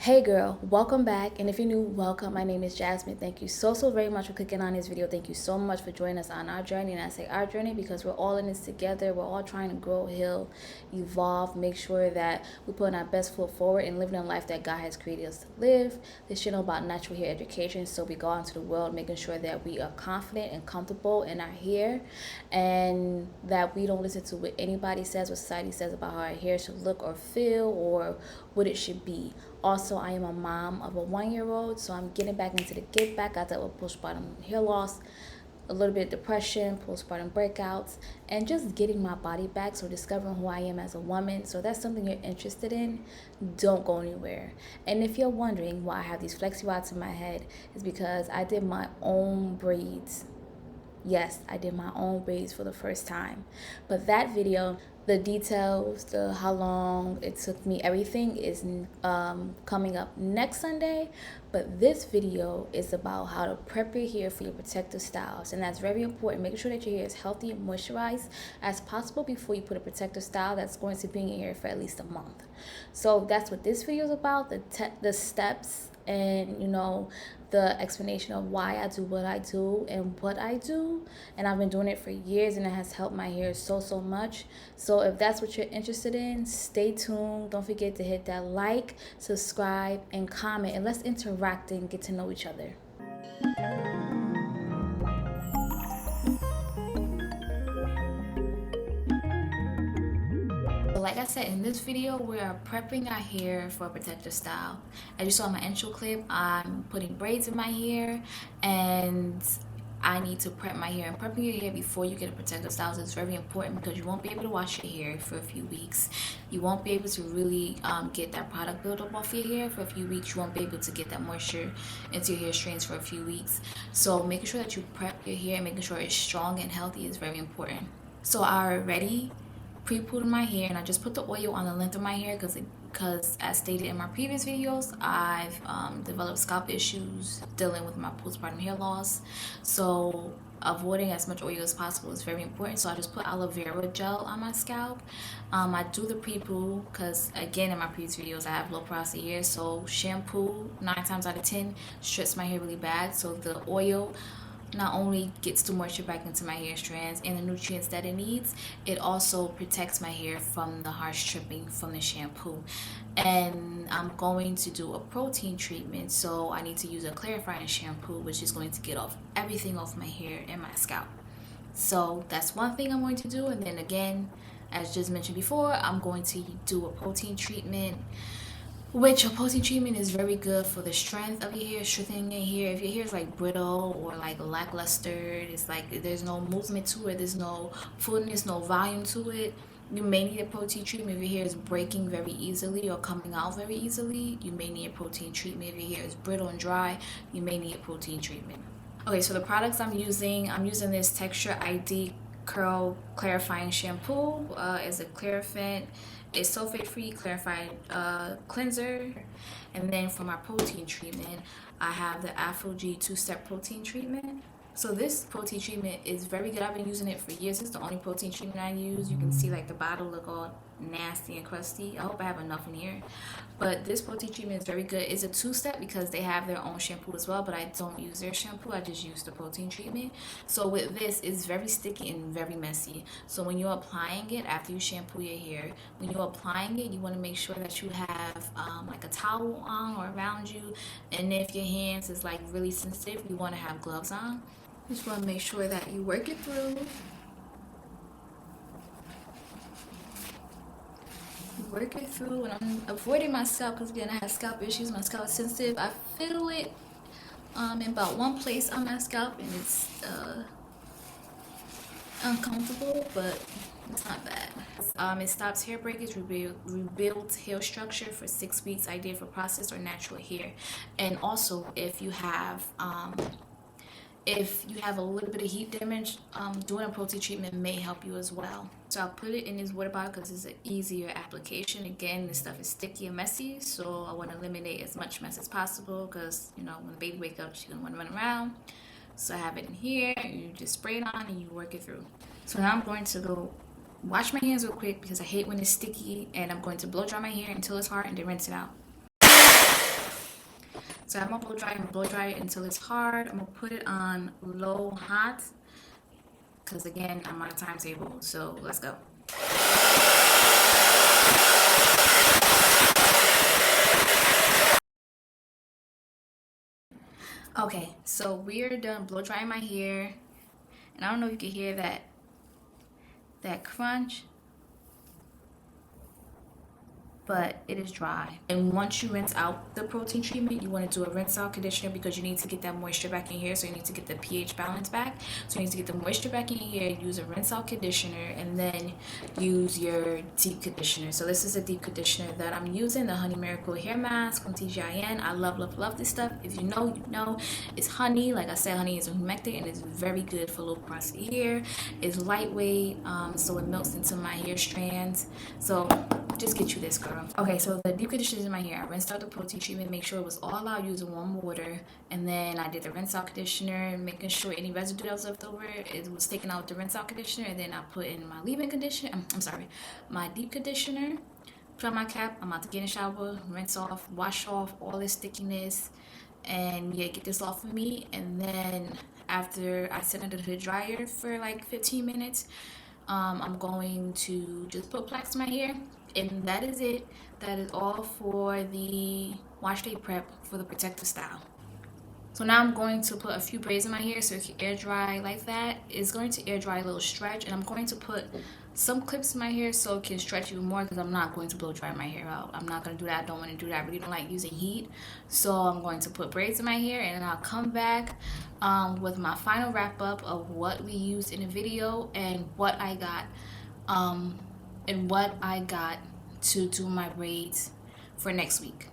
Hey girl, welcome back, and if you're new, welcome. My name is Jasmine. Thank you so very much for clicking on this video. Thank you so much for joining us on our journey, and I say our journey because we're all in this together. We're all trying to grow, heal, evolve, make sure that we're putting our best foot forward and living a life that God has created us to live. This channel about natural hair education, so we go out into the world making sure that we are confident and comfortable in our hair, and that we don't listen to what anybody says, what society says about how our hair should look or feel or what it should be. Also, I am a mom of a 1-year-old, so I'm getting back into the get back. I dealt with postpartum hair loss, a little bit of depression, postpartum breakouts, and just getting my body back. So discovering who I am as a woman. So that's something you're interested in, don't go anywhere. And if you're wondering why I have these flexi rods in my head, it's because I did my own braids. Yes, I did my own braids for the first time. But that video, the details, the how long it took me, everything is coming up next Sunday. But this video is about how to prep your hair for your protective styles, and that's very important. Making sure that your hair is healthy and moisturized as possible before you put a protective style that's going to be in your hair for at least a month. So that's what this video is about, the steps, and the explanation of why I do what I do and what I do. And I've been doing it for years, and it has helped my hair so much. So if that's what you're interested in, stay tuned. Don't forget to hit that like, subscribe, and comment, and let's interact and get to know each other. Like I said, in this video, we are prepping our hair for a protective style. As you saw in my intro clip, I'm putting braids in my hair, and I need to prep my hair. And prepping your hair before you get a protective style is very important because you won't be able to wash your hair for a few weeks. You won't be able to really get that product buildup off your hair for a few weeks. You won't be able to get that moisture into your hair strands for a few weeks. So making sure that you prep your hair and making sure it's strong and healthy is very important. So I already pre-pooed my hair, and I just put the oil on the length of my hair because as stated in my previous videos, I've developed scalp issues dealing with my postpartum hair loss. So avoiding as much oil as possible is very important. So I just put aloe vera gel on my scalp. I do the pre-poo because, again, in my previous videos I have low porosity hair, so shampoo 9 times out of 10 strips my hair really bad. So the oil not only gets the moisture back into my hair strands and the nutrients that it needs, it also protects my hair from the harsh stripping from the shampoo. And I'm going to do a protein treatment, so I need to use a clarifying shampoo, which is going to get off everything off my hair and my scalp. So that's one thing I'm going to do. And then again, as just mentioned before, I'm going to do a protein treatment, which a protein treatment is very good for the strength of your hair, strengthening your hair. If your hair is like brittle or like lackluster, it's like there's no movement to it, there's no fullness, no volume to it, you may need a protein treatment. If your hair is breaking very easily or coming out very easily, you may need a protein treatment. If your hair is brittle and dry, you may need a protein treatment. Okay, so the products I'm using this Texture ID Curl Clarifying Shampoo. It's a Clarifant, a sulfate-free clarified cleanser. And then for my protein treatment, I have the Afro G 2-step protein treatment. So this protein treatment is very good. I've been using it for years. It's the only protein treatment I use. You can see like the bottle look all nasty and crusty. I hope I have enough in here. But this protein treatment is very good. It's a 2-step because they have their own shampoo as well, but I don't use their shampoo. I just use the protein treatment. So with this, it's very sticky and very messy. So when you're applying it after you shampoo your hair, when you're applying it, you want to make sure that you have like a towel on or around you. And if your hands is like really sensitive, you want to have gloves on. Just want to make sure that you work it through. Work it through, and I'm avoiding my scalp because again I have scalp issues. My scalp is sensitive. I feel it in about one place on my scalp, and it's uncomfortable, but it's not bad. It stops hair breakage, rebuilds hair structure for 6 weeks, ideal for processed or natural hair. And also if you have a little bit of heat damage, doing a protein treatment may help you as well. So I'll put it in this water bottle because it's an easier application. Again, this stuff is sticky and messy, so I want to eliminate as much mess as possible because, when the baby wakes up, she's going to want to run around. So I have it in here, you just spray it on and you work it through. So now I'm going to go wash my hands real quick because I hate when it's sticky, and I'm going to blow dry my hair until it's hard and then rinse it out. So I'm gonna blow dry it until it's hard. I'm gonna put it on low hot because again, I'm on a timetable. So let's go. Okay, so we're done blow drying my hair, and I don't know if you can hear that crunch, but it is dry. And once you rinse out the protein treatment, you want to do a rinse out conditioner because you need to get that moisture back in your hair. So you need to get the pH balance back. So you need to get the moisture back in your hair, use a rinse out conditioner, and then use your deep conditioner. So this is a deep conditioner that I'm using, the Honey Miracle Hair Mask from TGIN. I love this stuff. If you know, you know. It's honey. Like I said, honey is a humectant and it's very good for low porosity hair. It's lightweight, so it melts into my hair strands. So just get you this, girl. Okay, so the deep conditioner is in my hair. I rinsed out the protein treatment, make sure it was all out using warm water, and then I did the rinse out conditioner, making sure any residue that was left over, it was taken out with the rinse out conditioner, and then I put in my leave-in conditioner. I'm sorry, my deep conditioner. Put on my cap. I'm about to get in the shower, rinse off, wash off all this stickiness, and yeah, get this off of me. And then after I set it under the dryer for like 15 minutes, I'm going to just put plaques in my hair, and that is it. That is all for the wash day prep for the protective style. So now I'm going to put a few braids in my hair so it can air dry like that. It's going to air dry a little stretch, and I'm going to put some clips in my hair so it can stretch even more because I'm not going to blow dry my hair out. I'm not going to do that. I don't want to do that. I really don't like using heat. So I'm going to put braids in my hair, and then I'll come back with my final wrap up of what we used in the video and what I got to do my braids for next week.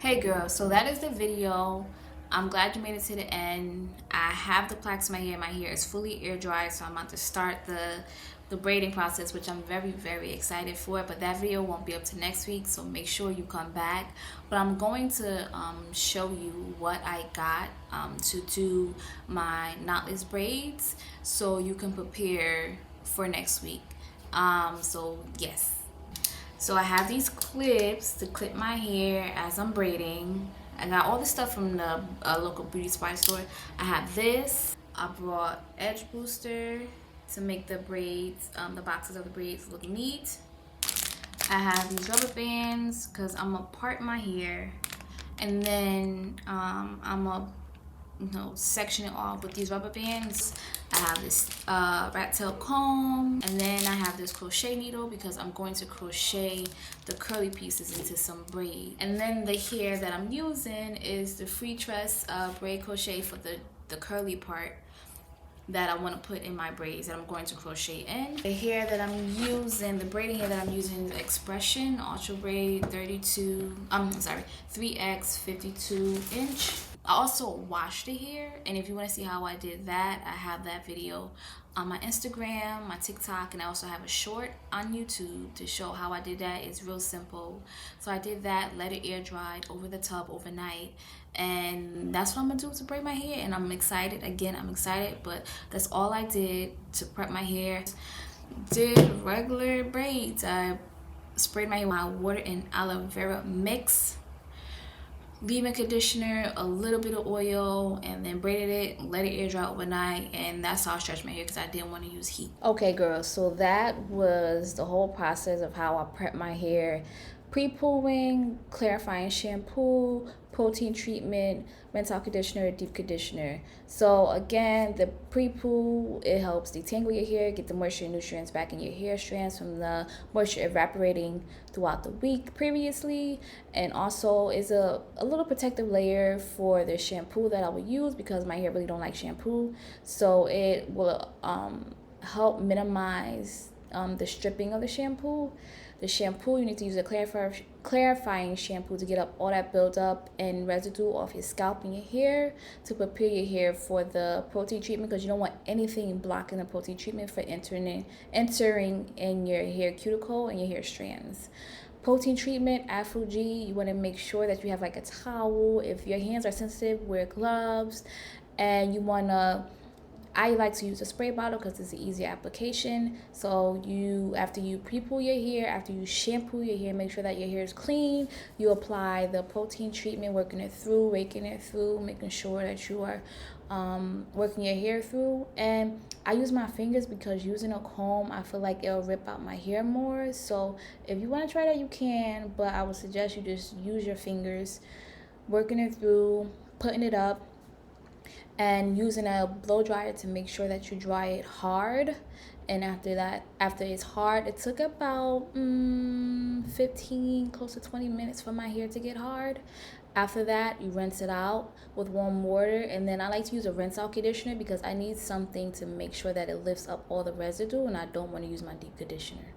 Hey girl, so that is the video. I'm glad you made it to the end. I have the plaques in my hair. My hair is fully air dried, so I'm about to start the braiding process, which I'm very excited for. But that video won't be up to next week, so make sure you come back. But I'm going to show you what I got to do my knotless braids, so you can prepare for next week. So yes. So I have these clips to clip my hair as I'm braiding. I got all this stuff from the local beauty supply store. I have this. I brought edge booster to make the braids, the boxes of the braids look neat. I have these rubber bands because I'm gonna part my hair, and then I'm gonna section it off with these rubber bands. I have this rat tail comb, and then I have this crochet needle because I'm going to crochet the curly pieces into some braid. And then the hair that I'm using is the free tress braid crochet for the curly part that I want to put in my braids that I'm going to crochet in. The hair that I'm using, the braiding hair that I'm using is Expression Ultra Braid 3x 52 inch. I also washed the hair, and if you want to see how I did that, I have that video on my Instagram, my TikTok, and I also have a short on YouTube to show how I did that. It's real simple. So I did that, let it air dry over the tub overnight, and that's what I'm gonna do to braid my hair. And I'm excited. Again, I'm excited, but that's all I did to prep my hair. Did regular braids. I sprayed my hair with my water and aloe vera mix, leave-in conditioner, a little bit of oil, and then braided it, let it air dry overnight, and that's how I stretched my hair because I didn't want to use heat. Okay, girls, so that was the whole process of how I prep my hair. Pre-pooling, clarifying shampoo, protein treatment, rinse out conditioner, deep conditioner. So again, the pre-poo, it helps detangle your hair, get the moisture and nutrients back in your hair strands from the moisture evaporating throughout the week previously, and also is a little protective layer for the shampoo that I will use because my hair really don't like shampoo. So it will help minimize the stripping of the shampoo. The shampoo, you need to use a clarifying shampoo to get up all that buildup and residue off your scalp and your hair to prepare your hair for the protein treatment, because you don't want anything blocking the protein treatment for entering in your hair cuticle and your hair strands. Protein treatment, Afro G, you want to make sure that you have like a towel. If your hands are sensitive, wear gloves, and you want to I like to use a spray bottle because it's an easier application. So after you pre-poo your hair, after you shampoo your hair, make sure that your hair is clean. You apply the protein treatment, working it through, raking it through, making sure that you are working your hair through. And I use my fingers because using a comb, I feel like it'll rip out my hair more. So if you want to try that, you can, but I would suggest you just use your fingers, working it through, putting it up, and using a blow dryer to make sure that you dry it hard. And after that, after it's hard, it took about 15, close to 20 minutes for my hair to get hard. After that, you rinse it out with warm water, and then I like to use a rinse out conditioner because I need something to make sure that it lifts up all the residue, and I don't want to use my deep conditioner.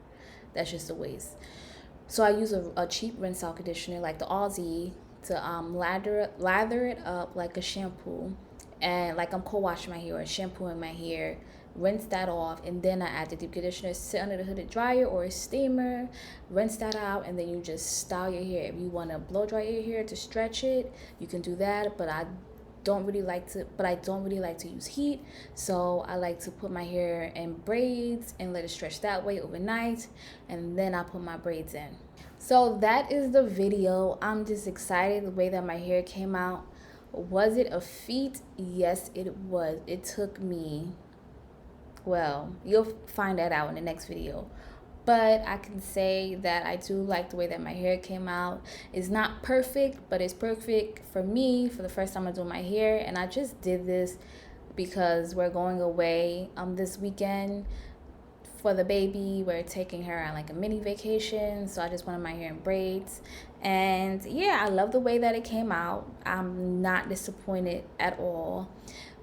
That's just a waste. So I use a cheap rinse out conditioner like the Aussie to lather it up like a shampoo, and like I'm co-washing my hair or shampooing my hair. Rinse that off, and then I add the deep conditioner, sit under the hooded dryer or a steamer, rinse that out, and then you just style your hair. If you want to blow dry your hair to stretch it, you can do that, but I don't really like to use heat, so I like to put my hair in braids and let it stretch that way overnight, and then I put my braids in. So that is the video. I'm just excited the way that my hair came out. Was it a feat? Yes, it was. It took me, well, you'll find that out in the next video. But I can say that I do like the way that my hair came out. It's not perfect, but it's perfect for me for the first time I'm doing my hair. And I just did this because we're going away this weekend for the baby. We're taking her on like a mini vacation, so I just wanted my hair in braids. And yeah, I love the way that it came out. I'm not disappointed at all.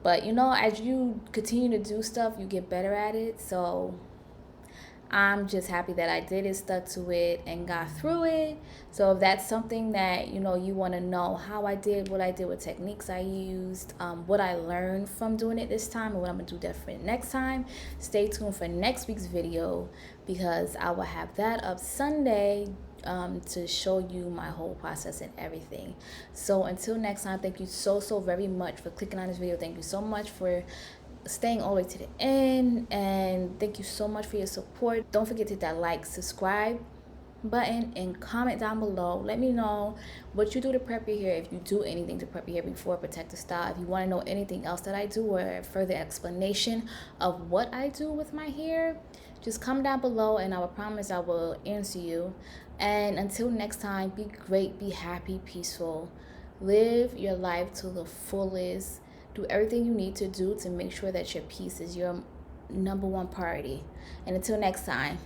But you know, as you continue to do stuff, you get better at it. So I'm just happy that I did it, stuck to it, and got through it. So if that's something that you want to know how I did, what I did, what techniques I used, what I learned from doing it this time, and what I'm gonna do different next time, stay tuned for next week's video because I will have that up Sunday to show you my whole process and everything. So until next time, thank you so very much for clicking on this video. Thank you so much for staying all the way to the end, and thank you so much for your support. Don't forget to hit that like, subscribe button, and comment down below. Let me know what you do to prep your hair, if you do anything to prep your hair before protective style. If you want to know anything else that I do or further explanation of what I do with my hair, just comment down below and I will promise I will answer you. And until next time, be great, be happy, peaceful, live your life to the fullest. Do everything you need to do to make sure that your peace is your #1 priority. And until next time.